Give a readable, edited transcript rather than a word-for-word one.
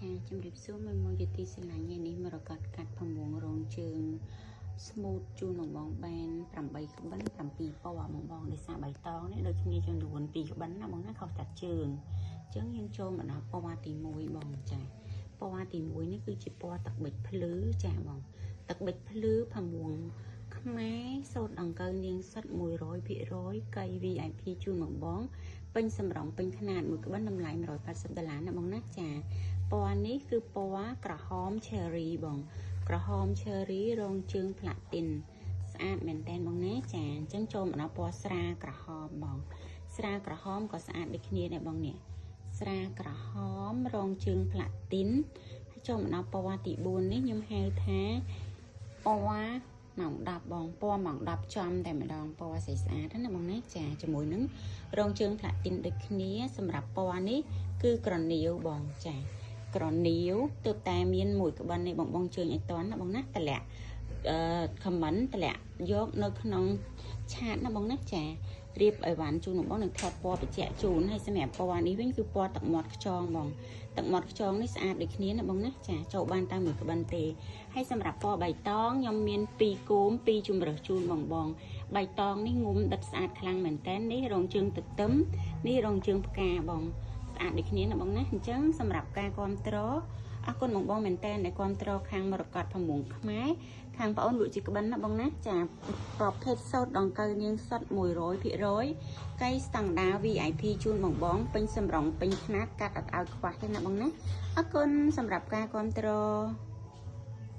ចាជំរាបសួរមកយទីស្រឡាញ់នេះមករកកាត់ផំងរងជើង smooth ជូនបងបាន8ក្បិន7ពណ៌បងដោយសារបៃតងនេះដូចគ្នាចំនួន2ក្បិនណាបងណាខុសតែជើងអញ្ចឹងយើងចូលមកដល់ពណ៌ទី1បងចាពណ៌ទី1នេះគឺជាពណ៌ទឹកប៊ិចភ្លឺចាបងទឹកប៊ិចភ្លឺផំងខ្មែរសូត្រដង្កូវនាងសិត 100%កៃ VIP ជូនបងពេញសម្រងពេញຂະຫນາດមួយក្បិនតម្លៃ$180ណាបងណាចាពណ៌នេះគឺពណ៌ក្រហម cherry បងក្រហម cherry រងជើង platin ស្អាតមែនតើបងណាចាអញ្ចឹងចូលមកដល់ពណ៌ស្រាក្រហមបងស្រាក្រហមក៏ស្អាតដូចគ្នាដែរបងនេះស្រាក្រហមរងជើង platin ហើយចូលមកដល់ពណ៌ទី4នេះខ្ញុំហៅថាពណ៌ម៉ោង10បងពណ៌ម៉ោង10ចំតែម្ដងពណ៌ស្អាតណាបងណាចាជាមួយនឹងរងជើង platin ដូចគ្នាសម្រាប់ពណ៌នេះគឺក្រនៀវបងចាក្រនៀវទើបតែមានមួយក្បិននេះបងជើងឲ្យតន់ណាបងណាតម្លាក់comment តម្លាក់យកនៅក្នុងឆាតណាបងណាចារៀបអីវ៉ាន់ជូនបងនឹងថតពណ៌បញ្ជាក់ជូនហើយសម្រាប់ពណ៌នេះវិញគឺពណ៌ទឹកមាត់ខ្យងបងទឹកមាត់ខ្យងនេះស្អាតដូចគ្នាណាបងណាចាចូលបានតែមួយក្បិនទេហើយសម្រាប់ពណ៌បៃតងខ្ញុំមាន2គូម2ជំរើសជូនបងបៃតងនេះងុំដិតស្អាតខ្លាំងមែនតើនេះរងជើងទឹកទឹមនេះរងជើងផ្កាបងស្អាតដូចគ្នាណាបងណាអញ្ចឹងសម្រាប់ការគ្រប់គ្រងអរគុណបងមែនតើដែលគ្រប់គ្រងខាងមរកតផំងខ្មែរខាងបងអូនលក់ជាក្បិនណាបងណាចាប្រភេទសូត្រដង្កូវនាងសុទ្ធ 100%កៃស្តង់ដា VIP ជូនបងពេញសម្រងពេញຂະຫນាត់កាត់អត់ឲ្យខ្វះទេណាបងណាអរគុណសម្រាប់ការគ្រប់គ្រង